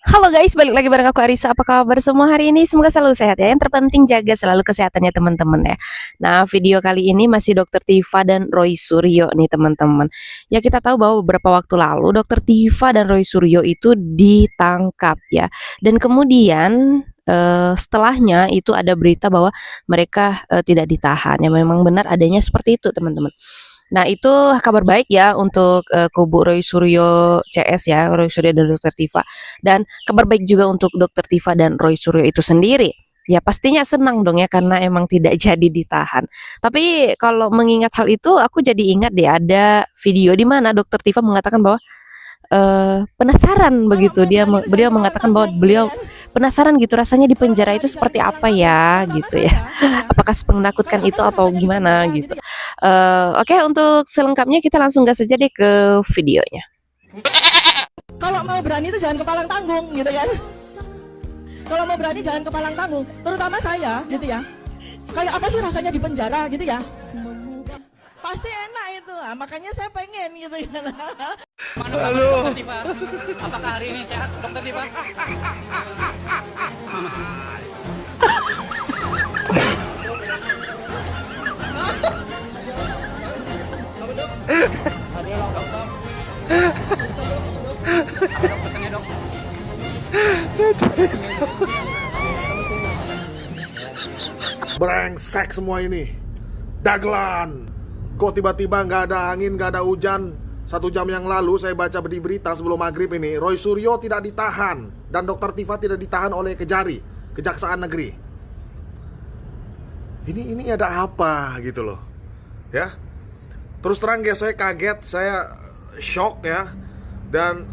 Halo guys, balik lagi bareng aku Arisa. Apa kabar semua hari ini? Semoga selalu sehat ya. Yang terpenting jaga selalu kesehatannya teman-teman ya. Nah, video kali ini masih Dokter Tiva dan Roy Suryo nih teman-teman. Ya kita tahu bahwa beberapa waktu lalu Dokter Tiva dan Roy Suryo itu ditangkap ya. Dan kemudian setelahnya itu ada berita bahwa mereka tidak ditahan. Ya memang benar adanya seperti itu teman-teman. Nah, itu kabar baik ya untuk kubu Roy Suryo CS ya, Roy Suryo dan Dokter Tiva. Dan kabar baik juga untuk Dokter Tiva dan Roy Suryo itu sendiri. Ya pastinya senang dong ya karena emang tidak jadi ditahan. Tapi kalau mengingat hal itu, aku jadi ingat deh ada video di mana Dokter Tiva mengatakan bahwa penasaran begitu. Beliau mengatakan bahwa beliau penasaran gitu rasanya di penjara itu seperti apa ya gitu ya. Apakah sepenakutkan itu atau gimana gitu. Oke, untuk selengkapnya kita langsung gas saja deh ke videonya. Kalau mau berani itu jangan kepalang tanggung gitu kan. Kalau mau berani jangan kepalang tanggung, terutama saya gitu ya. Kayak apa sih rasanya di penjara gitu ya. Pasti enak itu, makanya saya pengen gitu kan. Halo. Dokter Tiva, apakah hari ini sehat, Dokter Tiva? Brengsek semua ini. Daglan. Kok tiba-tiba nggak ada angin, nggak ada hujan. 1 jam yang lalu saya baca di berita sebelum maghrib ini, Roy Suryo tidak ditahan dan Dokter Tiva tidak ditahan oleh Kejari, Kejaksaan Negeri. Ini ada apa gitu loh, ya? Terus terang ya saya kaget, saya shock ya. Dan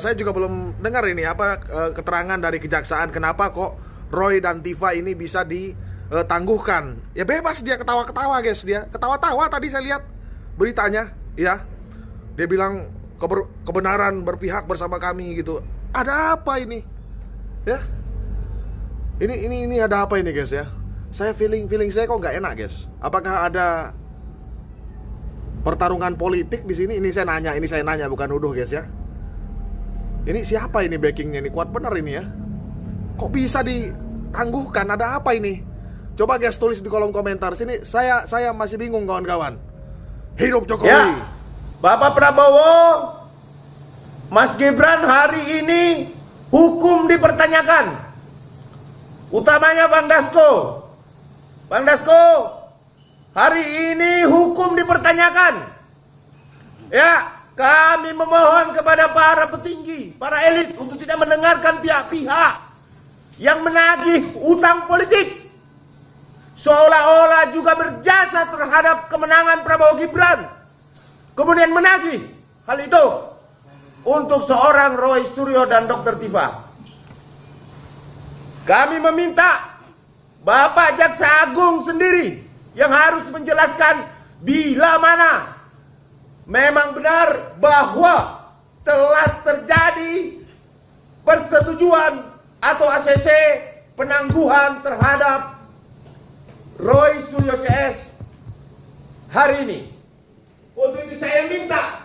saya juga belum dengar ini apa keterangan dari kejaksaan kenapa kok Roy dan Tiva ini bisa ditangguhkan. Ya bebas dia ketawa-ketawa guys, dia ketawa-tawa tadi saya lihat beritanya, ya. Dia bilang kebenaran berpihak bersama kami gitu. Ada apa ini? Ya. Ini ada apa ini guys ya? Saya feeling saya kok nggak enak guys. Apakah ada pertarungan politik di sini? Ini saya nanya bukan nuduh guys ya. Ini siapa ini backingnya ini? Kuat bener ini ya. Kok bisa ditangguhkan? Ada apa ini? Coba guys tulis di kolom komentar sini. Saya masih bingung kawan-kawan. Hidup Jokowi. Ya, Bapak Prabowo, Mas Gibran hari ini hukum dipertanyakan. Utamanya Bang Dasko. Bang Dasko, hari ini hukum dipertanyakan. Ya, kami memohon kepada para petinggi, para elit untuk tidak mendengarkan pihak-pihak yang menagih utang politik. Seolah-olah juga berjasa terhadap kemenangan Prabowo Gibran. Kemudian menagih hal itu untuk seorang Roy Suryo dan Dokter Tiva. Kami meminta Bapak Jaksa Agung sendiri yang harus menjelaskan bila mana memang benar bahwa telah terjadi persetujuan atau ACC penangguhan terhadap Roy Suryo CS hari ini. Untuk itu saya minta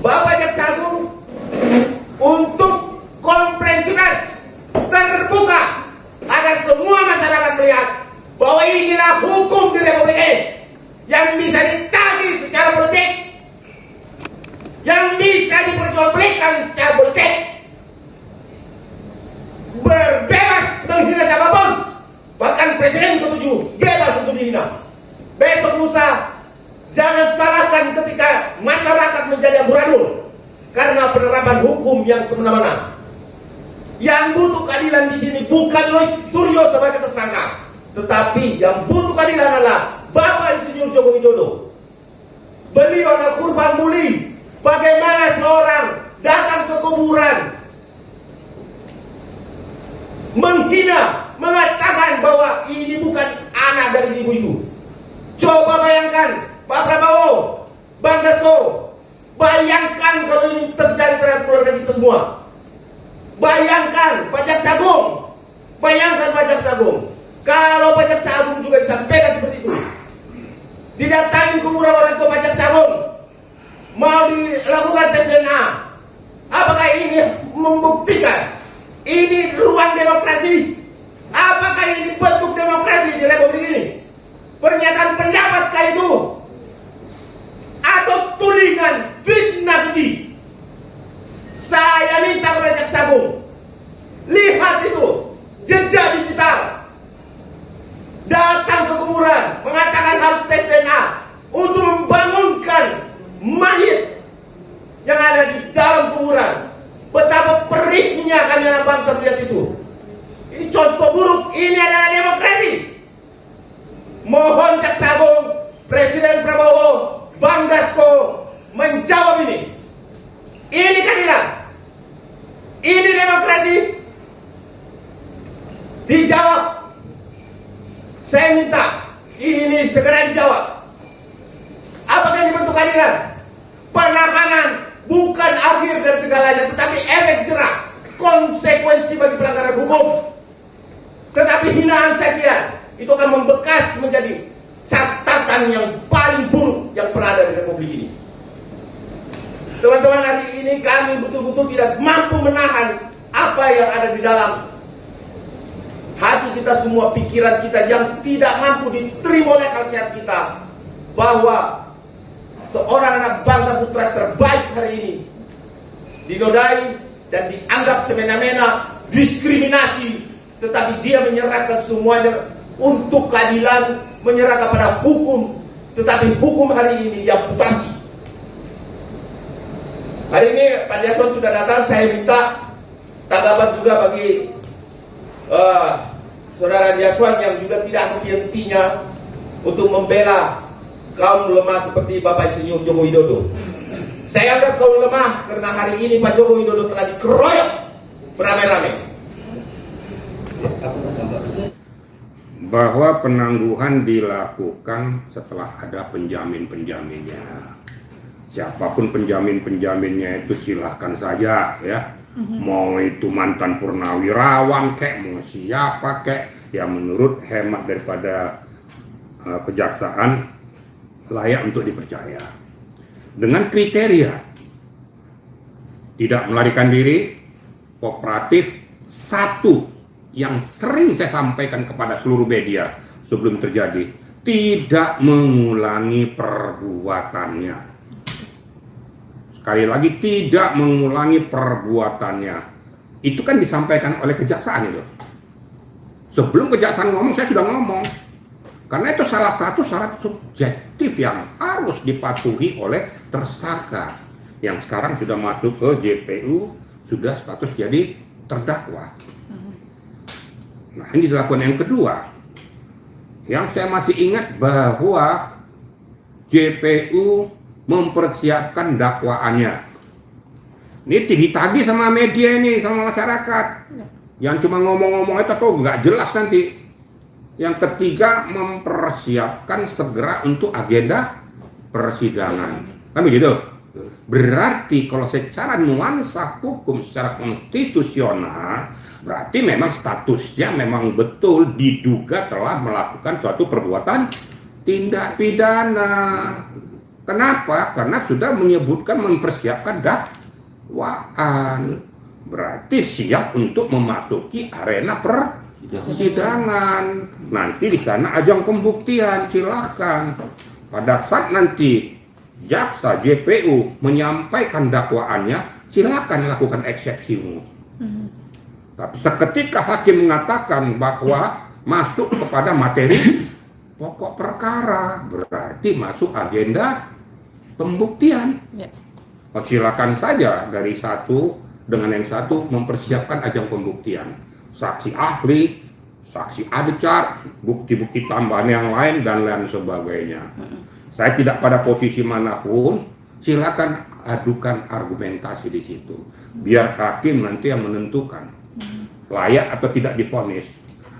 Bapak Jaksa Agung untuk konferensi pers terbuka agar semua masyarakat melihat bahwa inilah hukum di Republik ini yang bisa ditagih secara politik, yang bisa diperjualbelikan secara politik, berbebas menghina siapapun, bahkan presiden setuju bebas untuk dihina. Besok lusa jangan salahkan ketika masyarakat menjadi amburadul karena penerapan hukum yang semena-mena. Yang butuh keadilan di sini bukan Roy Suryo sebagai tersangka, tetapi yang butuh keadilan adalah Bapak Insinyur Joko Widodo. Beliau adalah kurban muli. Bagaimana seorang datang ke kuburan menghina, mengatakan bahwa ini bukan anak dari ibu itu. Coba bayangkan Pak Prabowo, Bang Dasko, bayangkan kalau ini terjadi terhadap keluarga kita semua. Bayangkan Pak Jaksa Agung, bayangkan Pak Jaksa Agung. Kalau Pak Jaksa Agung juga disampaikan seperti itu, didatangin kuburan orang tua Pak Jaksa Agung, mau dilakukan tes DNA, apakah ini membuktikan menjawab ini. Ini keadilan. Ini demokrasi. Dijawab. Saya minta ini segera dijawab. Apakah yang dibentuk keadilan? Penanganan bukan akhir dari segalanya, tetapi efek jerah, konsekuensi bagi pelanggaran hukum. Tetapi hinaan cacian itu akan membekas menjadi catatan yang paling buruk yang pernah ada di Republik ini. Teman-teman, hari ini kami betul-betul tidak mampu menahan apa yang ada di dalam hati kita semua, pikiran kita yang tidak mampu diterima oleh akal sehat kita, bahwa seorang anak bangsa putra terbaik hari ini dinodai dan dianggap semena-mena, diskriminasi, tetapi dia menyerahkan semuanya untuk keadilan, menyerah kepada hukum, tetapi hukum hari ini diamputasi. Hari ini Pak Andiaswan sudah datang, saya minta tanggapan juga bagi Saudara Andiaswan yang juga tidak henti-hentinya untuk membela kaum lemah seperti Bapak Insinyur Joko Widodo. Saya anggap kaum lemah karena hari ini Pak Joko Widodo telah dikeroyok beramai-ramai. Bahwa penangguhan dilakukan setelah ada penjamin-penjaminnya. Siapapun penjamin-penjaminnya itu silahkan saja ya. Mau itu mantan purnawirawan kek, mau siapa kek, ya menurut hemat daripada kejaksaan layak untuk dipercaya. Dengan kriteria tidak melarikan diri, kooperatif, satu yang sering saya sampaikan kepada seluruh media sebelum terjadi, tidak mengulangi perbuatannya. Sekali lagi, tidak mengulangi perbuatannya. Itu kan disampaikan oleh kejaksaan itu. Sebelum kejaksaan ngomong, saya sudah ngomong. Karena itu salah satu syarat subjektif yang harus dipatuhi oleh tersangka. Yang sekarang sudah masuk ke JPU, sudah status jadi terdakwa. Nah, ini dilakukan yang kedua. Yang saya masih ingat bahwa JPU mempersiapkan dakwaannya. Ini ditagih sama media ini, sama masyarakat. Yang cuma ngomong-ngomong itu atau nggak jelas nanti. Yang ketiga, mempersiapkan segera untuk agenda persidangan. Kan begitu? Berarti kalau secara nuansa hukum, secara konstitusional, berarti memang statusnya memang betul diduga telah melakukan suatu perbuatan tindak pidana. Kenapa? Karena sudah menyebutkan mempersiapkan dakwaan. Berarti siap untuk memasuki arena persidangan. Nanti di sana ajang pembuktian, silahkan. Pada saat nanti jaksa JPU menyampaikan dakwaannya, silahkan lakukan eksepsimu. Tapi seketika hakim mengatakan bahwa masuk kepada materi pokok perkara, berarti masuk agenda pembuktian. Silakan saja dari satu dengan yang satu mempersiapkan ajang pembuktian. Saksi ahli, saksi adecar, bukti-bukti tambahan yang lain, dan lain sebagainya. Saya tidak pada posisi manapun, silakan adukan argumentasi di situ. Biar hakim nanti yang menentukan layak atau tidak divonis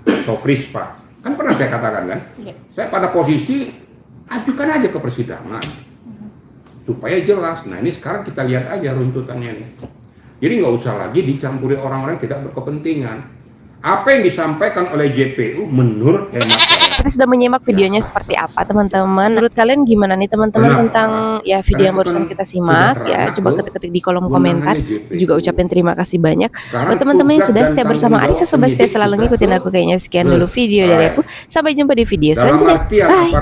atau frispa. Kan pernah saya katakan kan, saya pada posisi ajukan aja ke persidangan supaya jelas. Nah ini sekarang kita lihat aja runtutannya nih. Jadi nggak usah lagi dicampuri orang-orang yang tidak berkepentingan. Apa yang disampaikan oleh JPU menurut hemat saya. Kita sudah menyimak videonya seperti apa teman-teman. Menurut kalian gimana nih teman-teman tentang ya video yang barusan kita simak ya. Coba ketik-ketik di kolom komentar. Juga ucapin terima kasih banyak buat teman-teman yang sudah setia bersama Arissa Sebastia, selalu ngikutin aku kayaknya. Sekian dulu video dari aku. Sampai jumpa di video selanjutnya. Bye.